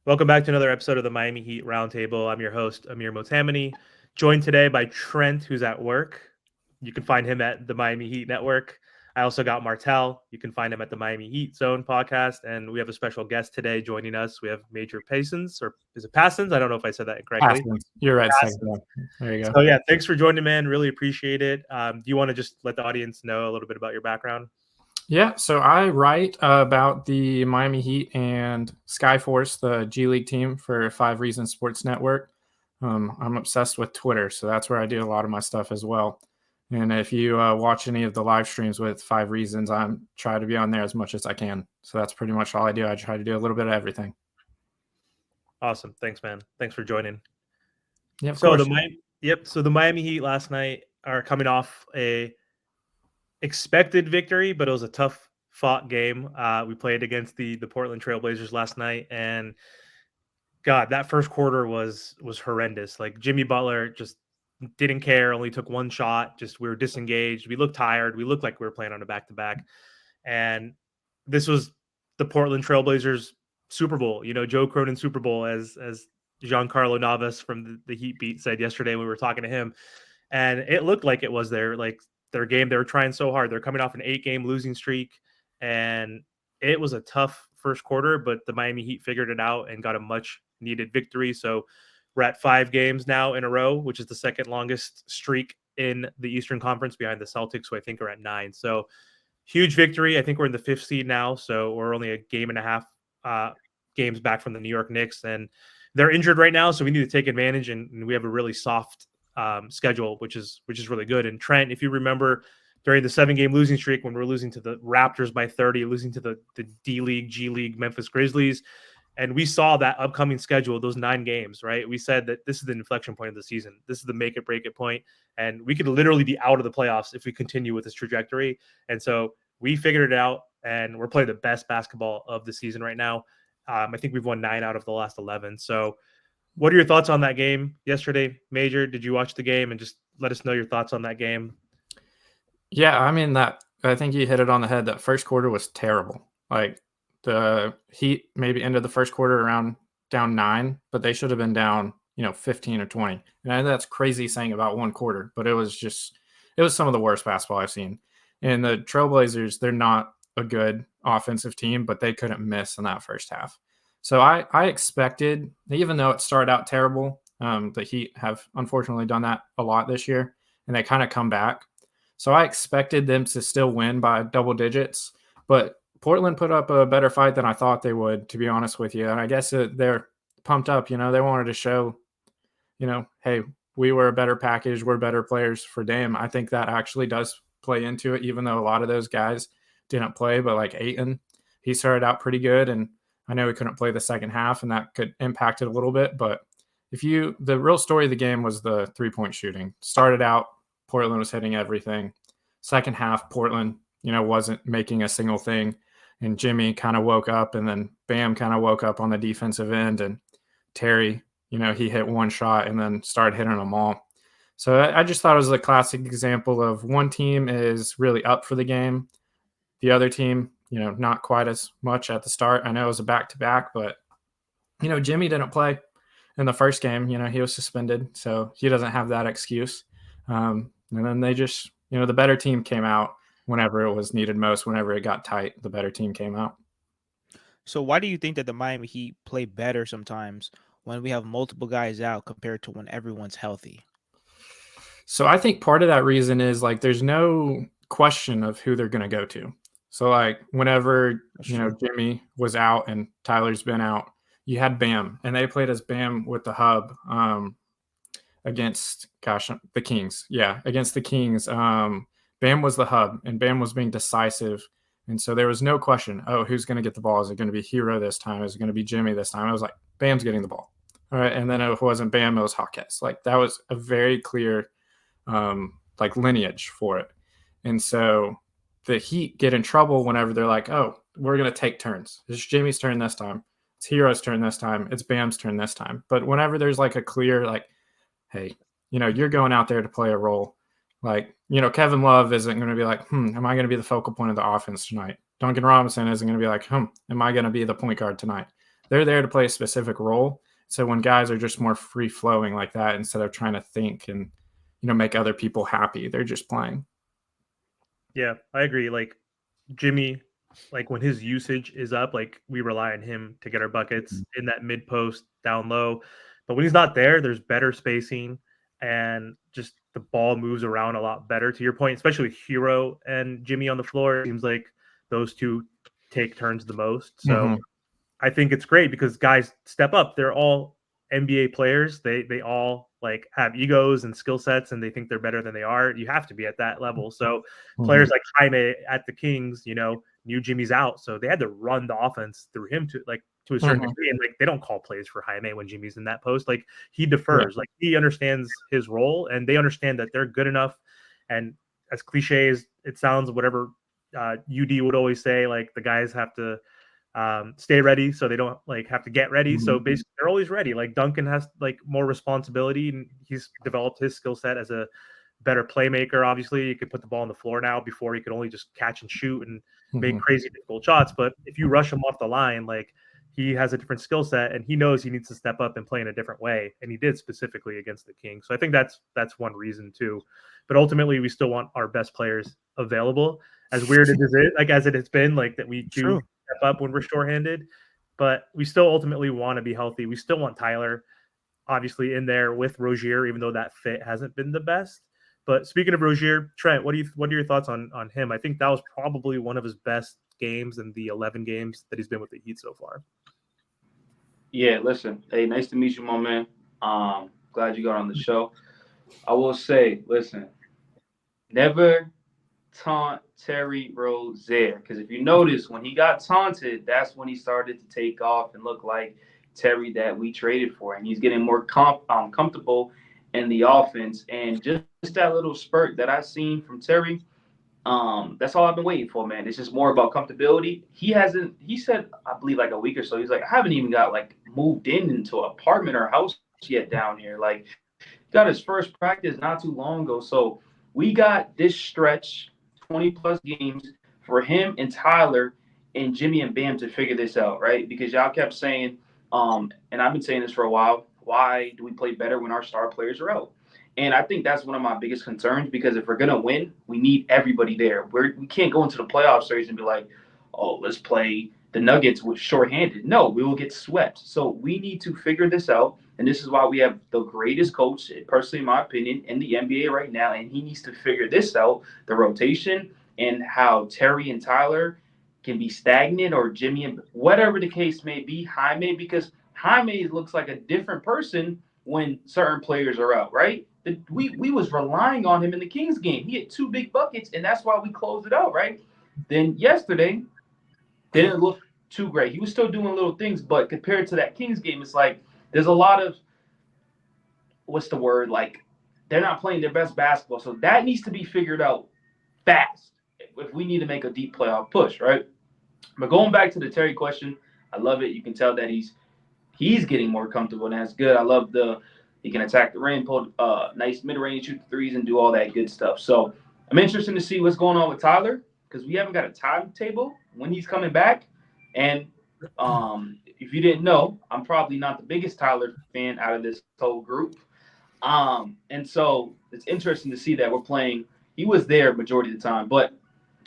Welcome back to another episode of the Miami Heat Roundtable. I'm your host, Amir Motamani, joined today by Trent, who's at work. You can find him at the Miami Heat Network. I also got Martel. You can find him at the Miami Heat Zone podcast. And we have a special guest today joining us. We have Major Passons, or is it Passons? I don't know if I said that correctly. Passons. You're right. Passons. There you go. So, yeah, thanks for joining, man. Really appreciate it. Do you want to just let the audience know a little bit about your background? Yeah, so I write about the Miami Heat and Skyforce, the G League team for 5 Reasons Sports Network. I'm obsessed with Twitter, so that's where I do a lot of my stuff as well. And if you watch any of the live streams with 5 Reasons, I'm try to be on there as much as I can. So that's pretty much all I do. I try to do a little bit of everything. Awesome. Thanks, man. Thanks for joining. Yeah, of course. So the Miami Heat last night are coming off a expected victory, but it was a tough fought game. We played against the Portland Trailblazers last night, and God, that first quarter was horrendous. Like Jimmy Butler just didn't care, only took one shot. Just we were disengaged. We looked tired. We looked like we were playing on a back-to-back. And this was the Portland Trailblazers Super Bowl, Joe Cronin Super Bowl, as Giancarlo Navas from the Heat Beat said yesterday when we were talking to him. And it looked like it was their game. They were trying so hard. They're coming off an 8-game losing streak, and it was a tough first quarter, but the Miami Heat figured it out and got a much needed victory. So we're at 5 games now in a row, which is the second longest streak in the Eastern Conference behind the Celtics, who I think are at 9. So huge victory. I think we're in the 5th seed now, so we're only a game and a half games back from the New York Knicks, and they're injured right now, so we need to take advantage, and we have a really soft schedule, which is really good. And Trent, if you remember during the 7-game losing streak when we're losing to the Raptors by 30, losing to the D League, G League, Memphis Grizzlies, and we saw that upcoming schedule, those 9 games, right? We said that this is the inflection point of the season. This is the make it, break it point. And we could literally be out of the playoffs if we continue with this trajectory. And so we figured it out, and we're playing the best basketball of the season right now. I think we've won 9 out of the last 11. So what are your thoughts on that game yesterday, Major? Did you watch the game, and just let us know your thoughts on that game? Yeah, I mean, I think you hit it on the head. That first quarter was terrible. Like, the Heat maybe ended the first quarter around down 9, but they should have been down, 15 or 20. And I know that's crazy saying about one quarter, but it was some of the worst basketball I've seen. And the Trailblazers, they're not a good offensive team, but they couldn't miss in that first half. So I expected, even though it started out terrible, the Heat have unfortunately done that a lot this year, and they kind of come back. So I expected them to still win by double digits, but Portland put up a better fight than I thought they would, to be honest with you. And I guess they're pumped up. They wanted to show, hey, we were a better package. We're better players for Dame. I think that actually does play into it, even though a lot of those guys didn't play. But like Ayton, he started out pretty good, and I know he couldn't play the second half, and that could impact it a little bit. But the real story of the game was the 3-point shooting. Started out, Portland was hitting everything. Second half, Portland, wasn't making a single thing. And Jimmy kind of woke up, and then Bam kind of woke up on the defensive end. And Terry, he hit one shot and then started hitting them all. So I just thought it was a classic example of one team is really up for the game. The other team, not quite as much at the start. I know it was a back-to-back, but, Jimmy didn't play in the first game. He was suspended, so he doesn't have that excuse. And then they just, the better team came out whenever it was needed most. Whenever it got tight, the better team came out. So why do you think that the Miami Heat play better sometimes when we have multiple guys out compared to when everyone's healthy? So I think part of that reason is like there's no question of who they're going to go to. So like whenever, Jimmy was out and Tyler's been out, you had Bam, and they played as Bam with the hub against, the Kings. Yeah, against the Kings. Bam was the hub, and Bam was being decisive. And so there was no question, who's going to get the ball? Is it going to be Herro this time? Is it going to be Jimmy this time? I was like, Bam's getting the ball. All right. And then if it wasn't Bam, it was Hawkes. Like that was a very clear lineage for it. And so the Heat get in trouble whenever they're like, we're going to take turns. It's Jimmy's turn this time. It's Herro's turn this time. It's Bam's turn this time. But whenever there's like a clear, hey, you're going out there to play a role. Kevin Love isn't going to be like, am I going to be the focal point of the offense tonight? Duncan Robinson isn't going to be like, am I going to be the point guard tonight? they're there to play a specific role. So when guys are just more free flowing like that, instead of trying to think and, make other people happy, they're just playing. Yeah, I agree. Like Jimmy, like when his usage is up, like we rely on him to get our buckets in that mid post down low. But when he's not there, there's better spacing and just the ball moves around a lot better. To your point, especially with Herro and Jimmy on the floor, it seems like those two take turns the most. So I think it's great because guys step up. They're all NBA players. They all like have egos and skill sets, and they think they're better than they are. You have to be at that level. So players like Jaime at the Kings, knew Jimmy's out, so they had to run the offense through him to a certain degree. And like they don't call plays for Jaime when Jimmy's in that post. Like he defers. Like he understands his role, and they understand that they're good enough. And as cliche as it sounds, whatever UD would always say, like the guys have to stay ready so they don't like have to get ready. So basically they're always ready. Like Duncan has like more responsibility and he's developed his skill set as a better playmaker. Obviously, he could put the ball on the floor now. Before he could only just catch and shoot and make crazy difficult shots. But if you rush him off the line, like he has a different skill set and he knows he needs to step up and play in a different way. And he did specifically against the Kings. So I think that's one reason too. But ultimately we still want our best players available. As weird as it like as it has been, like that we do step up when we're shorthanded, but we still ultimately want to be healthy. We still want Tyler obviously in there with Rozier, even though that fit hasn't been the best. But speaking of Rozier, Trent, what are your thoughts on him? I think that was probably one of his best games in the 11 games that he's been with the Heat so far. Yeah, listen. Hey, nice to meet you, my man. Glad you got on the show. I will say, listen, never taunt Terry Rozier, because if you notice, when he got taunted, that's when he started to take off and look like Terry that we traded for, and he's getting more comfortable in the offense. And just that little spurt that I seen from Terry, that's all I've been waiting for, man. It's just more about comfortability. He said, I believe like a week or so, he's like, I haven't even got like moved into an apartment or house yet down here. Like, got his first practice not too long ago. So we got this stretch, 20 plus games for him and Tyler and Jimmy and Bam to figure this out, right? Because y'all kept saying, and I've been saying this for a while, why do we play better when our star players are out? And I think that's one of my biggest concerns, because if we're going to win, we need everybody there. We can't go into the playoff series and be like, oh, let's play the Nuggets with shorthanded. No, we will get swept. So we need to figure this out. And this is why we have the greatest coach, personally, in my opinion, in the NBA right now. And he needs to figure this out, the rotation and how Terry and Tyler can be stagnant, or Jimmy and whatever the case may be, Jaime, because Jaime looks like a different person when certain players are out, right? We was relying on him in the Kings game. He had 2 big buckets, and that's why we closed it out, right? Then yesterday, didn't look too great. He was still doing little things, but compared to that Kings game, it's like there's a lot of, what's the word? Like, they're not playing their best basketball. So that needs to be figured out fast if we need to make a deep playoff push, right? But going back to the Terry question, I love it. You can tell that he's getting more comfortable, and that's good. I love he can attack the rim, pull nice mid-range, shoot the threes, and do all that good stuff. So I'm interested to see what's going on with Tyler, because we haven't got a timetable when he's coming back. And if you didn't know, I'm probably not the biggest Tyler fan out of this whole group. And so it's interesting to see that we're playing. He was there majority of the time, but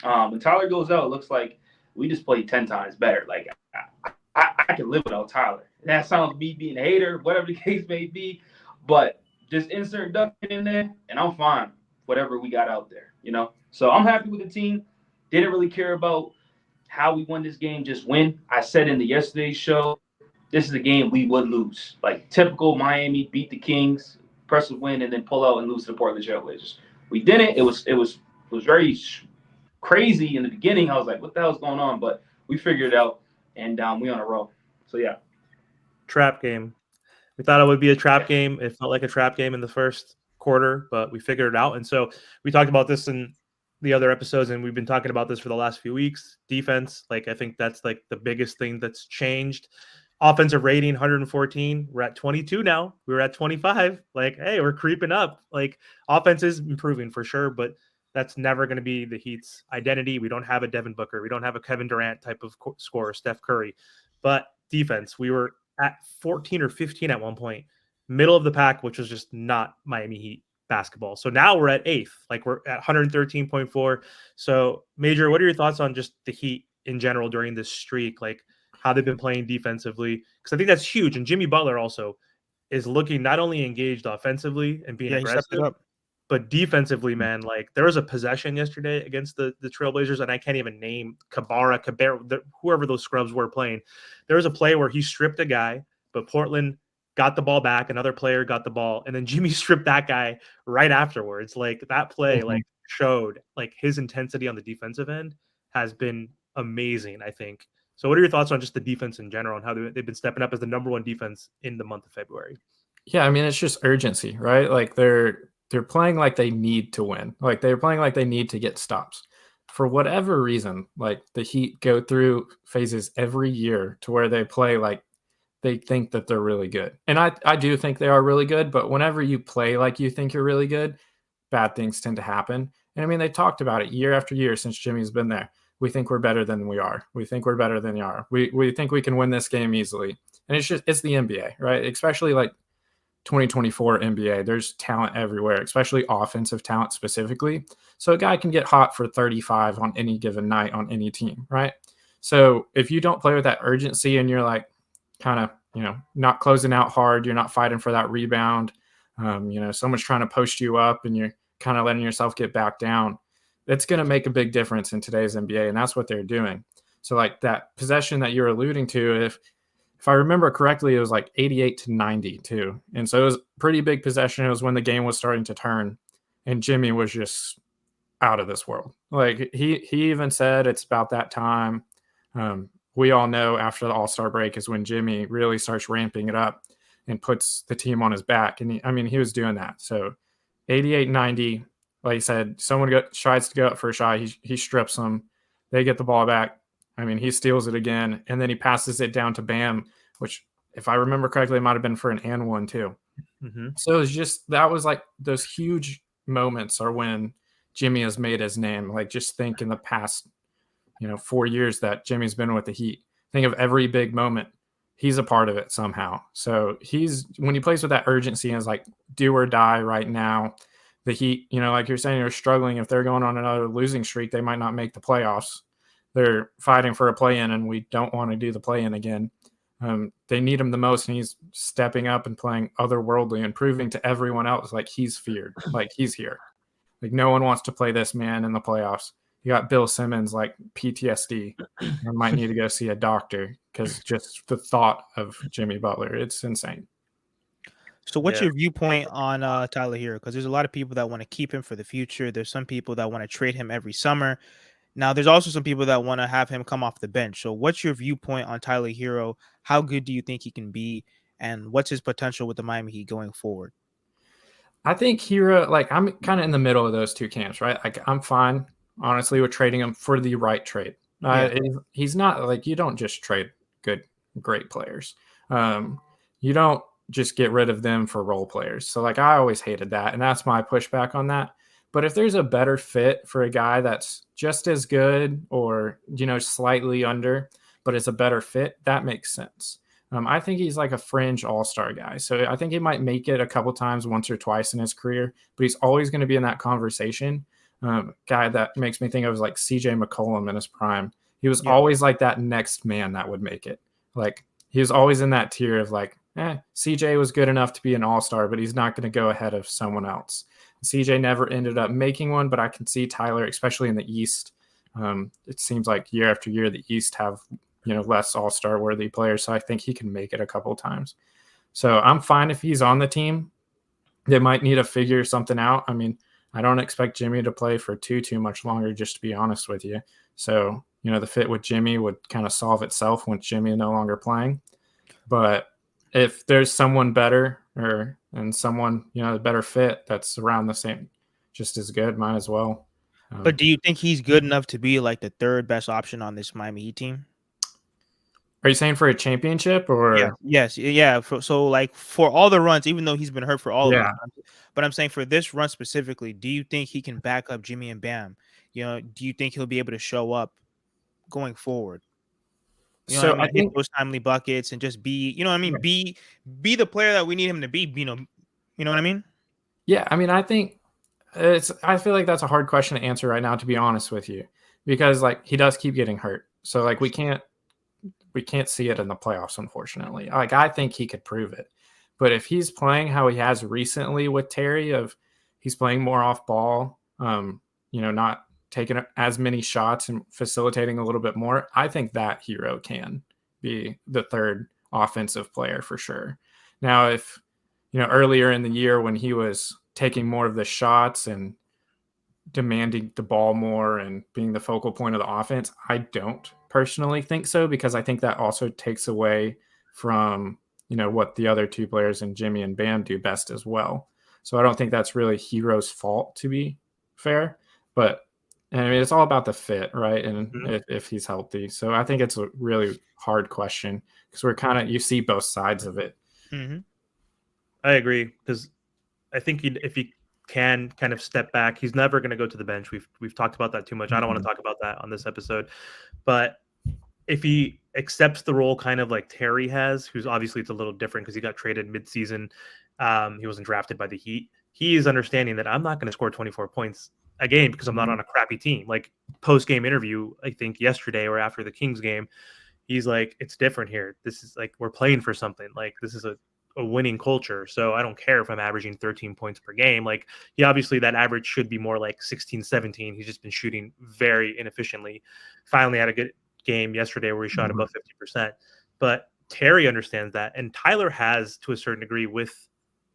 when Tyler goes out, it looks like we just played 10 times better. Like, I can live without Tyler. That sounds me being a hater, whatever the case may be, but just insert Duncan in there, and I'm fine. Whatever we got out there, So I'm happy with the team. Didn't really care about how we won this game, just win. I said in the yesterday's show, this is a game we would lose. Like typical Miami, beat the Kings, impressive win, and then pull out and lose to the Portland Trailblazers. We didn't. It was very crazy in the beginning. I was like, what the hell's going on? But we figured it out, and we on a roll. So, yeah. Trap game. We thought it would be a trap game. It felt like a trap game in the first quarter, but we figured it out. And so we talked about this in the other episodes, and we've been talking about this for the last few weeks. Defense, like I think that's like the biggest thing that's changed. Offensive rating 114. We're at 22 now. We were at 25. Like, hey, we're creeping up. Like, offense is improving for sure, but that's never going to be the Heat's identity. We don't have a Devin Booker. We don't have a Kevin Durant type of scorer, Steph Curry. But defense, we were at 14 or 15 at one point, middle of the pack, which was just not Miami Heat basketball. So now we're at 8th, like we're at 113.4. So, Major, what are your thoughts on just the Heat in general during this streak? Like how they've been playing defensively? Because I think that's huge. And Jimmy Butler also is looking not only engaged offensively and being Yeah, he stepped it aggressive, up. but defensively, man, like there was a possession yesterday against the Trailblazers, and I can't even name Cabarra, whoever those scrubs were playing. There was a play where he stripped a guy, but Portland got the ball back. Another player got the ball, and then Jimmy stripped that guy right afterwards. Like that play, like showed like his intensity on the defensive end has been amazing, I think. So, what are your thoughts on just the defense in general and how they've been stepping up as the number 1 defense in the month of February? Yeah, I mean, it's just urgency, right? Like they're playing like they need to win. Like they're playing like they need to get stops. For whatever reason, like the Heat go through phases every year to where they play like they think that they're really good. And I do think they are really good, but whenever you play like you think you're really good, bad things tend to happen. And I mean, they talked about it year after year since Jimmy's been there. We think we're better than we are. We think we're better than you are. We think we can win this game easily. And it's the NBA, right? Especially like 2024 NBA. There's talent everywhere, especially offensive talent specifically. So a guy can get hot for 35 on any given night on any team, right? So if you don't play with that urgency and you're like kind of, not closing out hard, you're not fighting for that rebound, someone's trying to post you up and you're kind of letting yourself get back down, it's going to make a big difference in today's NBA. And that's what they're doing. So like that possession that you're alluding to, if I remember correctly, it was like 88-90 too. And so it was a pretty big possession. It was when the game was starting to turn and Jimmy was just out of this world. Like he even said it's about that time. We all know after the All-Star break is when Jimmy really starts ramping it up and puts the team on his back. And he was doing that. So 88-90, like you said, someone tries to go up for a shot. He strips them. They get the ball back. He steals it again, and then he passes it down to Bam, which, if I remember correctly, it might have been for an and one too. Mm-hmm. So it was just that was like those huge moments are when Jimmy has made his name. Like just think in the past, 4 years that Jimmy's been with the Heat. Think of every big moment. He's a part of it somehow. So when he plays with that urgency and is like do or die right now. The Heat, like you're saying, are struggling. If they're going on another losing streak, they might not make the playoffs. They're fighting for a play-in, and we don't want to do the play-in again. They need him the most, and he's stepping up and playing otherworldly and proving to everyone else like he's feared, like he's here. Like no one wants to play this man in the playoffs. You got Bill Simmons, like PTSD, and might need to go see a doctor because just the thought of Jimmy Butler, it's insane. So what's your viewpoint on Tyler Herro? Because there's a lot of people that want to keep him for the future. There's some people that want to trade him every summer. Now, there's also some people that want to have him come off the bench. So what's your viewpoint on Tyler Herro? How good do you think he can be? And what's his potential with the Miami Heat going forward? I think Herro, like I'm kind of in the middle of those two camps, right? Like I'm fine, honestly, with trading him for the right trade. He's not like you don't just trade great players. You don't just get rid of them for role players. So like I always hated that. And that's my pushback on that. But if there's a better fit for a guy that's just as good or, slightly under, but it's a better fit, that makes sense. I think he's like a fringe all-star guy. So I think he might make it a couple times, once or twice in his career, but he's always going to be in that conversation. Guy that makes me think of like CJ McCollum in his prime. He was always like that next man that would make it. Like he was always in that tier of like, CJ was good enough to be an all-star, but he's not going to go ahead of someone else. CJ never ended up making one, but I can see Tyler, especially in the East. It seems like year after year, the East have, less all-star worthy players. So I think he can make it a couple of times. So I'm fine if he's on the team. They might need to figure something out. I don't expect Jimmy to play for too much longer, just to be honest with you. So, the fit with Jimmy would kind of solve itself once Jimmy is no longer playing. But if there's someone better and someone, a better fit that's around the same, just as good, might as well. But do you think he's good enough to be like the third best option on this Miami Heat team? Are you saying for a championship or? Yes. So like for all the runs, even though he's been hurt for all of them, but I'm saying for this run specifically, do you think he can back up Jimmy and Bam? Do you think he'll be able to show up going forward? You know So what I mean? I think Hit those timely buckets and just be, you know what I mean? Be the player that we need him to be. You know what I mean? Yeah, I mean, I think I feel like that's a hard question to answer right now, to be honest with you, because like he does keep getting hurt. So like we can't see it in the playoffs, unfortunately. Like I think he could prove it. But if he's playing how he has recently with Terry, of he's playing more off ball, not taking as many shots and facilitating a little bit more, I think that Herro can be the third offensive player for sure. Now, if earlier in the year when he was taking more of the shots and demanding the ball more and being the focal point of the offense, I don't personally think so, because I think that also takes away from what the other two players in Jimmy and Bam do best as well. So I don't think that's really Herro's fault, to be fair. But I mean, it's all about the fit, right? And if he's healthy. So I think it's a really hard question, because you see both sides of it. Mm-hmm. I agree, because I think if he can kind of step back, he's never going to go to the bench. We've talked about that too much. I don't want to talk about that on this episode. But if he accepts the role kind of like Terry has, who's obviously it's a little different because he got traded midseason. He wasn't drafted by the Heat. He is understanding that I'm not going to score 24 points a game because I'm not on a crappy team. Like post-game interview, I think yesterday or after the Kings game, he's like, it's different here. This is like, we're playing for something. Like this is a winning culture. So I don't care if I'm averaging 13 points per game. Like he obviously that average should be more like 16, 17. He's just been shooting very inefficiently. Finally had a good game yesterday where he shot above 50%. But Terry understands that. And Tyler has, to a certain degree, with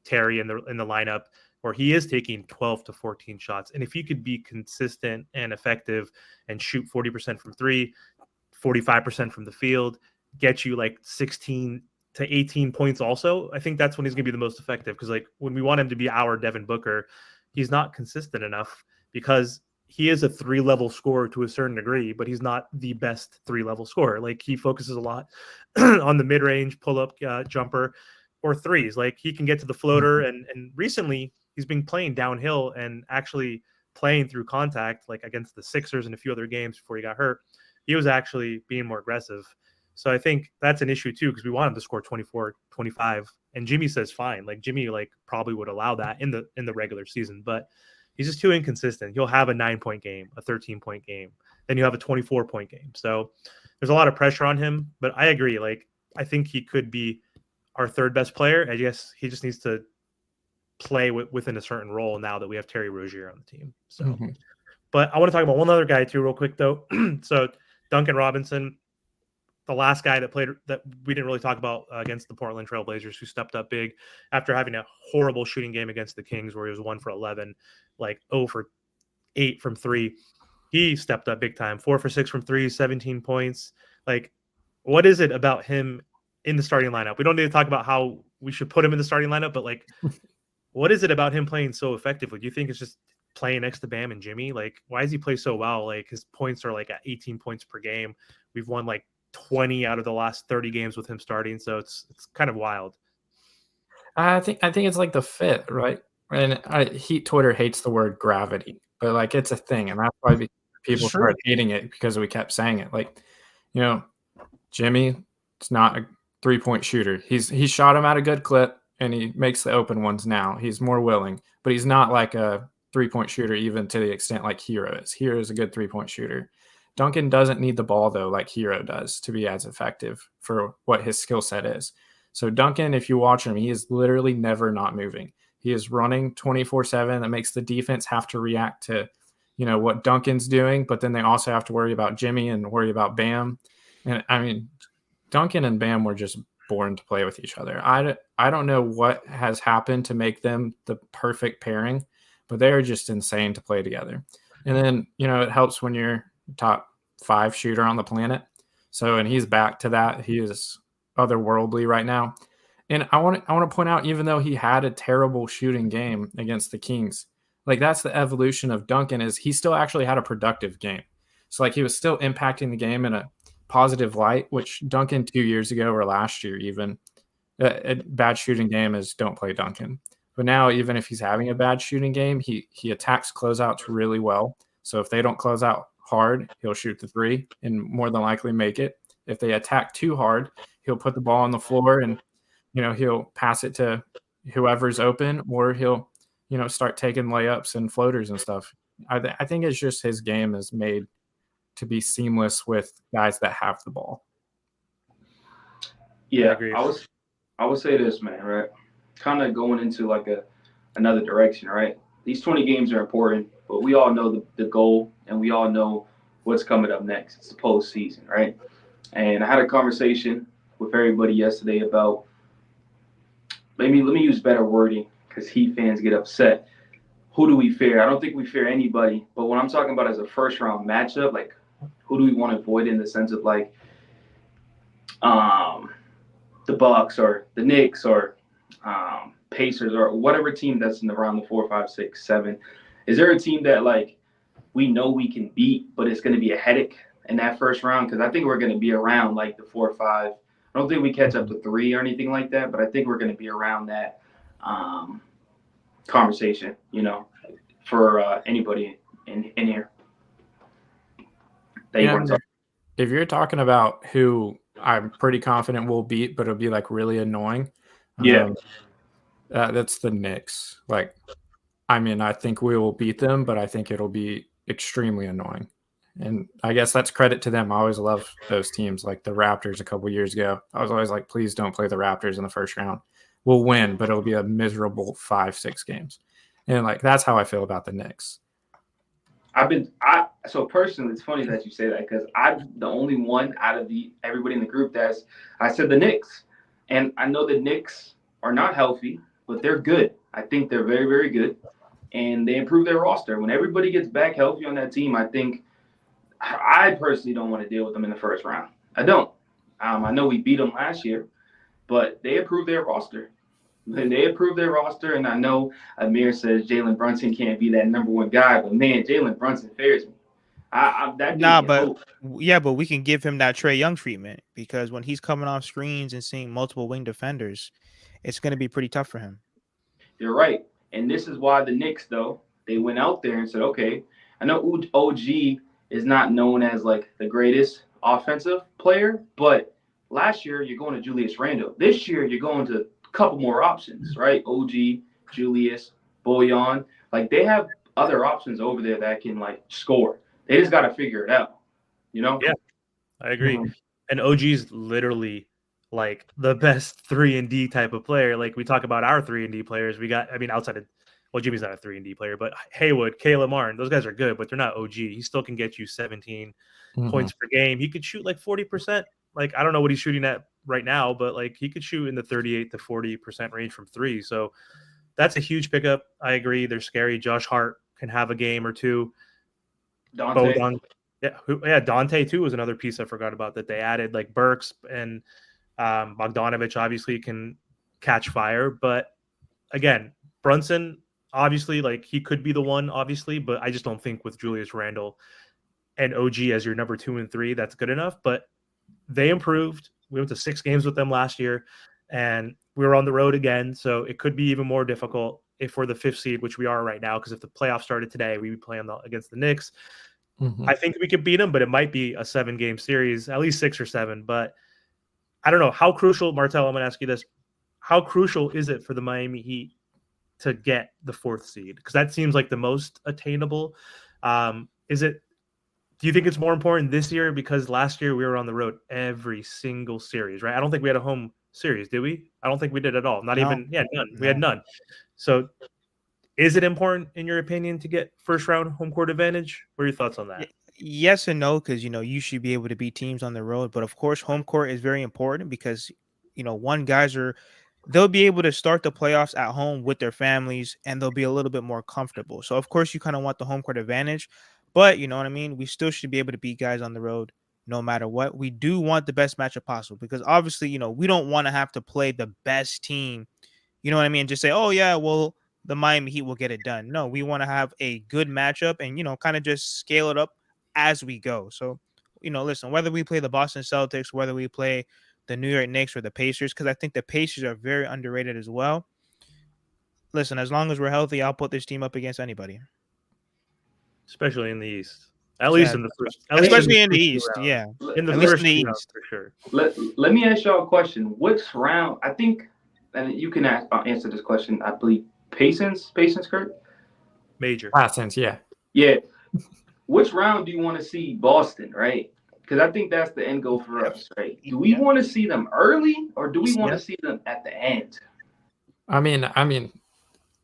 Terry in the lineup, where he is taking 12 to 14 shots. And if he could be consistent and effective and shoot 40% from three, 45% from the field, get you like 16 to 18 points also, I think that's when he's going to be the most effective. Because like when we want him to be our Devin Booker, he's not consistent enough, because he is a 3-level scorer to a certain degree, but he's not the best 3-level scorer. Like he focuses a lot on the mid-range pull-up jumper or threes. Like he can get to the floater, and recently he's been playing downhill and actually playing through contact, like against the Sixers and a few other games before he got hurt. He was actually being more aggressive. So I think that's an issue too, because we want him to score 24, 25. And Jimmy says fine. Like Jimmy probably would allow that in the regular season, but he's just too inconsistent. He'll have a 9-point game, a 13-point game, then you have a 24-point game. So there's a lot of pressure on him. But I agree. Like I think he could be our third best player. I guess he just needs to play within a certain role now that we have Terry Rozier on the team. So, but I want to talk about one other guy too, real quick though. So Duncan Robinson, the last guy that played that we didn't really talk about against the Portland Trail Blazers, who stepped up big after having a horrible shooting game against the Kings where he was 1 for 11, like 0 for 8 from 3. He stepped up big time, 4 for 6 from 3, 17 points. Like, what is it about him in the starting lineup? We don't need to talk about how we should put him in the starting lineup, but like, what is it about him playing so effectively? Do you think it's just playing next to Bam and Jimmy? Like, why does he play so well? Like, his points are like at 18 points per game. We've won like 20 out of the last 30 games with him starting, so it's kind of wild. I think it's like the fit, right? And Heat Twitter hates the word gravity, but like it's a thing, and that's why people started hating it, because we kept saying it. Like, Jimmy, it's not a 3-point shooter. He shot him at a good clip, and he makes the open ones now. He's more willing, but he's not like a 3-point shooter even to the extent like Herro is. Herro is a good 3-point shooter. Duncan doesn't need the ball, though, like Herro does, to be as effective for what his skill set is. So Duncan, if you watch him, he is literally never not moving. He is running 24/7. That makes the defense have to react to, what Duncan's doing, but then they also have to worry about Jimmy and worry about Bam. And I mean, Duncan and Bam were just born to play with each other. I don't know what has happened to make them the perfect pairing, but they are just insane to play together. And then, it helps when you're top 5 shooter on the planet. So, and he's back to that. He is otherworldly right now. And I want to point out, even though he had a terrible shooting game against the Kings, like that's the evolution of Duncan, is he still actually had a productive game. So like he was still impacting the game in a positive light, which Duncan 2 years ago or last year, even a bad shooting game is don't play Duncan. But now, even if he's having a bad shooting game, he attacks closeouts really well. So if they don't close out hard, he'll shoot the 3 and more than likely make it. if they attack too hard, he'll put the ball on the floor and, he'll pass it to whoever's open, or he'll, start taking layups and floaters and stuff. I think it's just his game is made to be seamless with guys that have the ball. Yeah, I would say this, man, right? Kind of going into like another direction, right? These 20 games are important, but we all know the goal, and we all know what's coming up next. It's the postseason, right? And I had a conversation with everybody yesterday about let me use better wording because Heat fans get upset. Who do we fear? I don't think we fear anybody, but what I'm talking about as a first round matchup, like who do we want to avoid in the sense of like the Bucks or the Knicks or Pacers or whatever team that's in around the 4, 5, 6, 7. Is there a team that like we know we can beat, but it's going to be a headache in that first round? Because I think we're going to be around like the 4 or 5. I don't think we catch up to 3 or anything like that, but I think we're going to be around that conversation, for anybody in here. If you're talking about who I'm pretty confident we'll beat, but it'll be like really annoying. Yeah. That's the Knicks. Like, I mean, I think we will beat them, but I think it'll be extremely annoying. And I guess that's credit to them. I always love those teams, like the Raptors a couple years ago. I was always like, please don't play the Raptors in the first round. We'll win, but it'll be a miserable 5-6 games. And like, that's how I feel about the Knicks. So personally, it's funny that you say that because I'm the only one out of everybody in the group I said the Knicks. And I know the Knicks are not healthy, but they're good. I think they're very, very good. And they improve their roster. When everybody gets back healthy on that team, I personally don't want to deal with them in the first round. I don't. I know we beat them last year, but they improved their roster. And I know Amir says Jalen Brunson can't be that number one guy, but man, Jalen Brunson fares me. But we can give him that Trae Young treatment because when he's coming off screens and seeing multiple wing defenders, it's going to be pretty tough for him. You're right. And this is why the Knicks, though, they went out there and said, okay, I know OG is not known as like the greatest offensive player, but last year you're going to Julius Randle. This year you're going to a couple more options, right? OG, Julius, Bojan. Like they have other options over there that can like score. They just got to figure it out, Yeah, I agree. Mm-hmm. And OG's literally like the best 3-and-D type of player. Like we talk about our 3-and-D players. Outside of, Jimmy's not a 3-and-D player, but Haywood, Caleb Martin, those guys are good, but they're not OG. He still can get you 17 points per game. He could shoot like 40%. Like, I don't know what he's shooting at right now, but like he could shoot in the 38 to 40% range from 3. So that's a huge pickup. I agree. They're scary. Josh Hart can have a game or two. Dante. Dante too was another piece I forgot about that they added. Like Burks and Bogdanovich obviously can catch fire, but again, Brunson obviously like he could be the one, obviously, but I just don't think with Julius Randle and OG as your number 2 and 3 that's good enough. But they improved. We went to 6 games with them last year, and we were on the road again, so it could be even more difficult if we're the 5th seed, which we are right now. Because if the playoffs started today, we would play against the Knicks. I think we could beat them, but it might be a 7-game series, at least 6 or 7. But I don't know how crucial, Martel. I'm going to ask you this: how crucial is it for the Miami Heat to get the 4th seed? Because that seems like the most attainable. Do you think it's more important this year because last year we were on the road every single series, right? I don't think we had a home series, did we? I don't think we did at all. None. We had none. So is it important, in your opinion, to get first round home court advantage? What are your thoughts on that? Yes and no, because, you should be able to beat teams on the road. But, of course, home court is very important because, they'll be able to start the playoffs at home with their families and they'll be a little bit more comfortable. So, of course, you kind of want the home court advantage. But, you know what I mean? We still should be able to beat guys on the road no matter what. We do want the best matchup possible because, obviously, we don't want to have to play the best team. You know what I mean? Just say, oh, yeah, well, the Miami Heat will get it done. No, we want to have a good matchup and, kind of just scale it up as we go. So, listen, whether we play the Boston Celtics, whether we play the New York Knicks or the Pacers, because I think the Pacers are very underrated as well. Listen, as long as we're healthy, I'll put this team up against anybody. Especially in the East. At least in the first, especially in the first East. round. Yeah, In the at least first in the two rounds East. for sure. Let me ask y'all a question. Which round? I think, and you can answer this question. I believe Passons, Kurt. Major. Passons, yeah. Yeah. Which round do you want to see Boston? Right. Because I think that's the end goal for us, right? Do we want to see them early or do we want to see them at the end? I mean,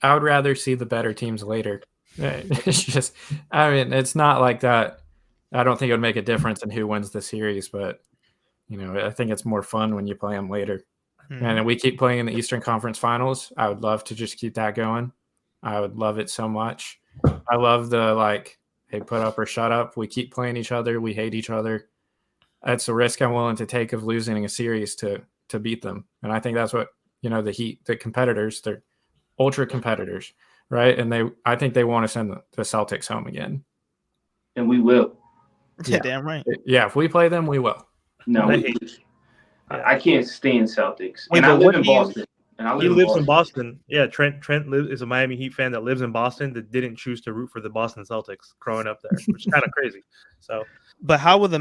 I would rather see the better teams later. It's just, I mean, it's not like that. I don't think it would make a difference in who wins the series, but I think it's more fun when you play them later. Mm-hmm. And we keep playing in the Eastern Conference Finals. I would love to just keep that going. I would love it so much. I love the hey, put up or shut up. We keep playing each other. We hate each other. That's a risk I'm willing to take of losing a series to beat them. And I think that's what the Heat, the competitors, they're ultra competitors, right? And I think they want to send the Celtics home again. And we will. Yeah, damn right. Yeah, if we play them, we will. No, I can't stand Celtics. Wait, and I live in Boston. He lives in Boston. Yeah, Trent is a Miami Heat fan that lives in Boston that didn't choose to root for the Boston Celtics growing up there, which is kind of crazy. So, but how will the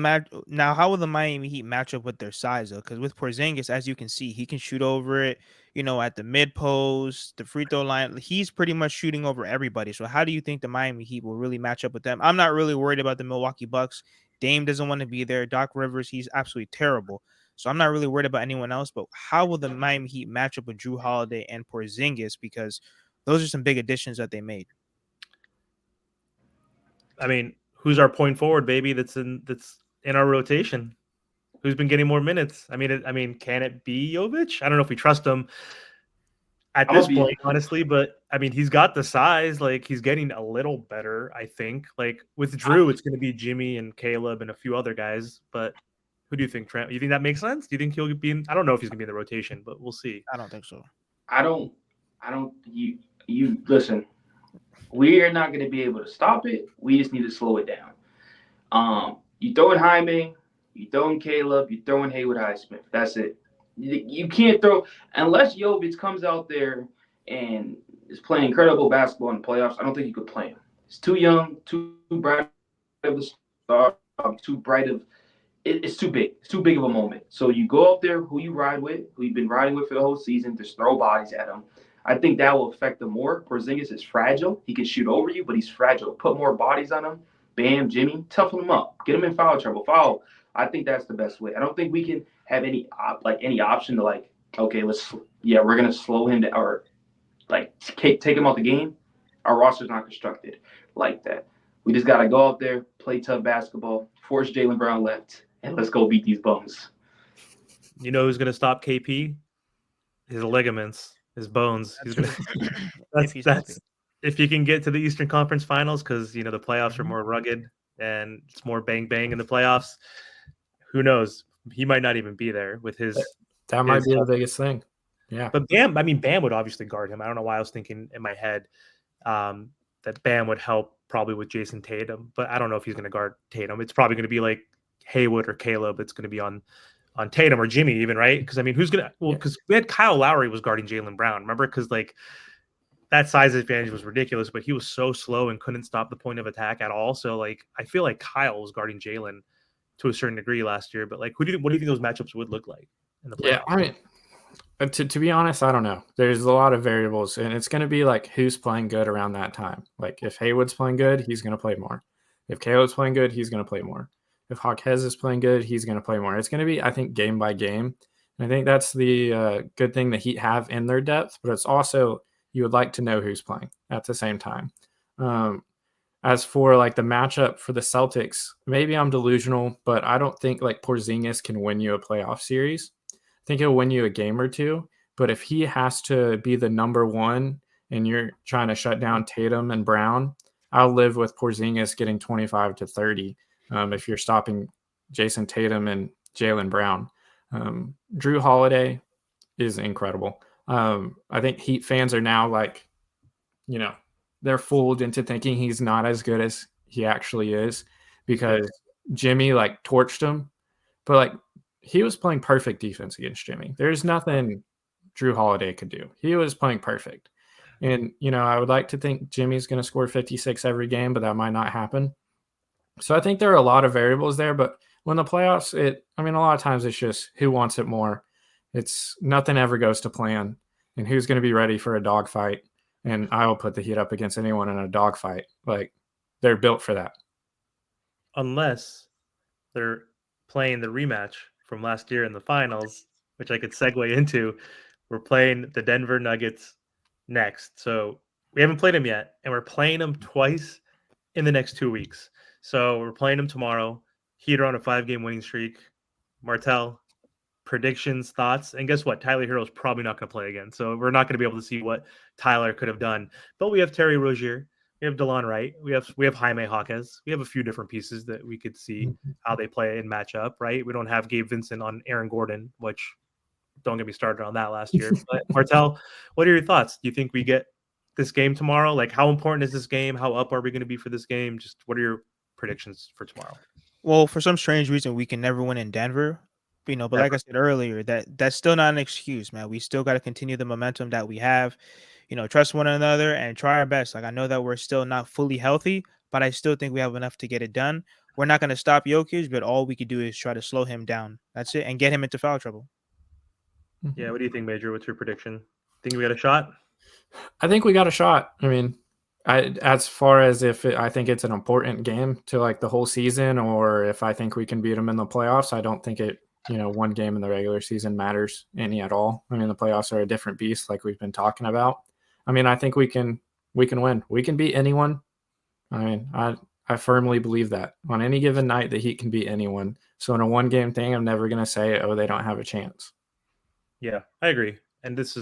Miami Heat match up with their size though? Because with Porzingis, as you can see, he can shoot over it. At the mid post, the free throw line, he's pretty much shooting over everybody. So, how do you think the Miami Heat will really match up with them? I'm not really worried about the Milwaukee Bucks. Dame doesn't want to be there. Doc Rivers, he's absolutely terrible. So I'm not really worried about anyone else, but how will the Miami Heat match up with Drew Holiday and Porzingis? Because those are some big additions that they made. I mean, who's our point forward, baby? That's in our rotation. Who's been getting more minutes? I mean, can it be Jovic? I don't know if we trust him at this point, honestly, but I mean, he's got the size. Like, he's getting a little better, I think. Like, with Drew, it's going to be Jimmy and Caleb and a few other guys, but who do you think, Trent? You think that makes sense? Do you think he'll be in? I don't know if he's gonna be in the rotation, but we'll see. I don't think so. I don't. You listen. We are not gonna be able to stop it. We just need to slow it down. You throw in Jaime, you throw in Caleb, you throw in Haywood Highsmith. That's it. You can't throw unless Jovic comes out there and is playing incredible basketball in the playoffs. I don't think you could play him. He's too young, too bright of a star, too bright of. It's too big. It's too big of a moment. So you go up there, who you ride with, who you've been riding with for the whole season, just throw bodies at him. I think that will affect them more. Porzingis is fragile. He can shoot over you, but he's fragile. Put more bodies on him. Bam, Jimmy, toughen him up. Get him in foul trouble. Foul. I think that's the best way. I don't think we can have any option to okay, we're gonna slow him down or take him out the game. Our roster's not constructed like that. We just gotta go out there, play tough basketball, force Jaylen Brown left. And let's go beat these bums. You know who's going to stop KP? His ligaments, his bones. He's going to. That's if you can get to the Eastern Conference Finals, because the playoffs are more rugged and it's more bang bang in the playoffs. Who knows? He might not even be there with his. That might be the biggest thing. Yeah. But Bam would obviously guard him. I don't know why I was thinking in my head that Bam would help probably with Jason Tatum, but I don't know if he's going to guard Tatum. It's probably going to be like Haywood or Caleb. It's going to be on Tatum or Jimmy even, right? Because I mean, who's going to? Well, because we had Kyle Lowry was guarding Jaylen Brown. Remember? Because that size advantage was ridiculous, but he was so slow and couldn't stop the point of attack at all. So I feel like Kyle was guarding Jaylen to a certain degree last year. But what do you think those matchups would look like in the playoffs? Yeah, I mean, to be honest, I don't know. There's a lot of variables, and it's going to be who's playing good around that time. If Haywood's playing good, he's going to play more. If Caleb's playing good, he's going to play more. If Hawkes is playing good, he's going to play more. It's going to be, I think, game by game. And I think that's the good thing the Heat have in their depth, but it's also you would like to know who's playing at the same time. As for the matchup for the Celtics, maybe I'm delusional, but I don't think Porzingis can win you a playoff series. I think he'll win you a game or two, but if he has to be the number one and you're trying to shut down Tatum and Brown, I'll live with Porzingis getting 25 to 30 if you're stopping Jason Tatum and Jaylen Brown. Drew Holiday is incredible. I think Heat fans are now they're fooled into thinking he's not as good as he actually is because Jimmy torched him, but he was playing perfect defense against Jimmy. There's nothing Drew Holiday could do. He was playing perfect. And, I would like to think Jimmy's going to score 56 every game, but that might not happen. So I think there are a lot of variables there, but when the playoffs, a lot of times it's just who wants it more. It's nothing ever goes to plan, and who's going to be ready for a dogfight. And I will put the Heat up against anyone in a dogfight. Like, they're built for that. Unless they're playing the rematch from last year in the finals, which I could segue into. We're playing the Denver Nuggets next. So we haven't played them yet, and we're playing them twice in the next 2 weeks. So we're playing them tomorrow. Heat are on a 5-game winning streak. Martel, predictions, thoughts, and guess what? Tyler Herro is probably not going to play again. So we're not going to be able to see what Tyler could have done. But we have Terry Rozier. We have DeLon Wright. We have Jaime Jaquez. We have a few different pieces that we could see how they play and match up, right? We don't have Gabe Vincent on Aaron Gordon, which don't get me started on that last year. But Martel, what are your thoughts? Do you think we get this game tomorrow? Like, how important is this game? How up are we going to be for this game? Just what are your predictions for tomorrow? Well, for some strange reason, we can never win in Denver. But Never. like I said earlier, that's still not an excuse, man. We still got to continue the momentum that we have. Trust one another and try our best. Like, I know that we're still not fully healthy, but I still think we have enough to get it done. We're not going to stop Jokic, but all we could do is try to slow him down. That's it, and get him into foul trouble. Yeah, what do you think, Major? What's your prediction? Think we got a shot? I think we got a shot. I mean, as far as I think it's an important game to like the whole season, or if I think we can beat them in the playoffs, I don't think one game in the regular season matters any at all. I mean, the playoffs are a different beast, like we've been talking about. I mean, I think we can win. We can beat anyone. I mean, I firmly believe that on any given night, the Heat can beat anyone. So in a 1-game thing, I'm never going to say, oh, they don't have a chance. Yeah, I agree. And this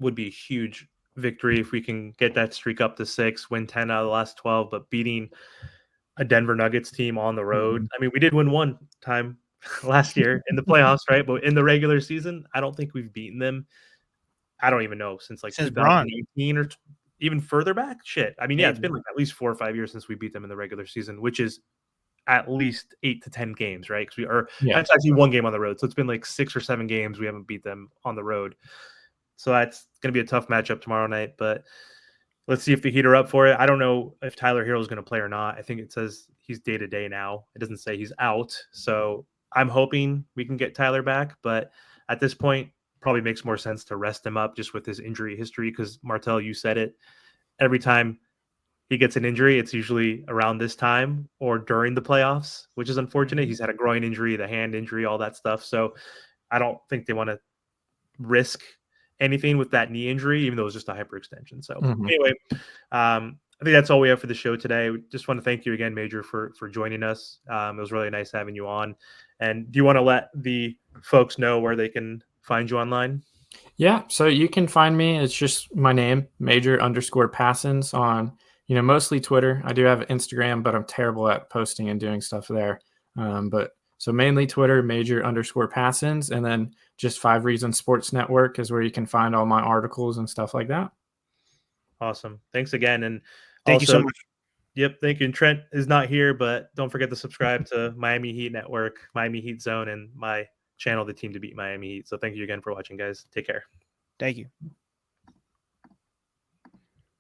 would be a huge victory if we can get that streak up to 6, win 10 out of the last 12, but beating a Denver Nuggets team on the road. I mean, we did win one time last year in the playoffs, right? But in the regular season, I don't think we've beaten them. I don't even know since 2018 or even further back. Shit. I mean, yeah, it's been like at least 4 or 5 years since we beat them in the regular season, which is at least 8 to 10 games, right? Because that's actually 1 game on the road. So it's been like 6 or 7 games we haven't beat them on the road. So that's going to be a tough matchup tomorrow night, but let's see if the Heat are up for it. I don't know if Tyler Herro is going to play or not. I think it says he's day-to-day now. It doesn't say he's out. So I'm hoping we can get Tyler back, but at this point, probably makes more sense to rest him up just with his injury history because, Martel, you said it. Every time he gets an injury, it's usually around this time or during the playoffs, which is unfortunate. He's had a groin injury, the hand injury, all that stuff. So I don't think they want to risk anything with that knee injury, even though it's just a hyperextension. So anyway, I think that's all we have for the show today. We just want to thank you again, Major, for joining us. It was really nice having you on. And do you want to let the folks know where they can find you online? Yeah, so you can find me. It's just my name, Major_Passons on, mostly Twitter. I do have Instagram, but I'm terrible at posting and doing stuff there. So mainly Twitter, Major_Passons, and then just 5 Reasons Sports Network is where you can find all my articles and stuff like that. Awesome. Thanks again. And thank you so much. Yep. Thank you. And Trent is not here, but don't forget to subscribe to Miami Heat Network, Miami Heat Zone, and my channel, The Team to Beat Miami Heat. So thank you again for watching, guys. Take care. Thank you.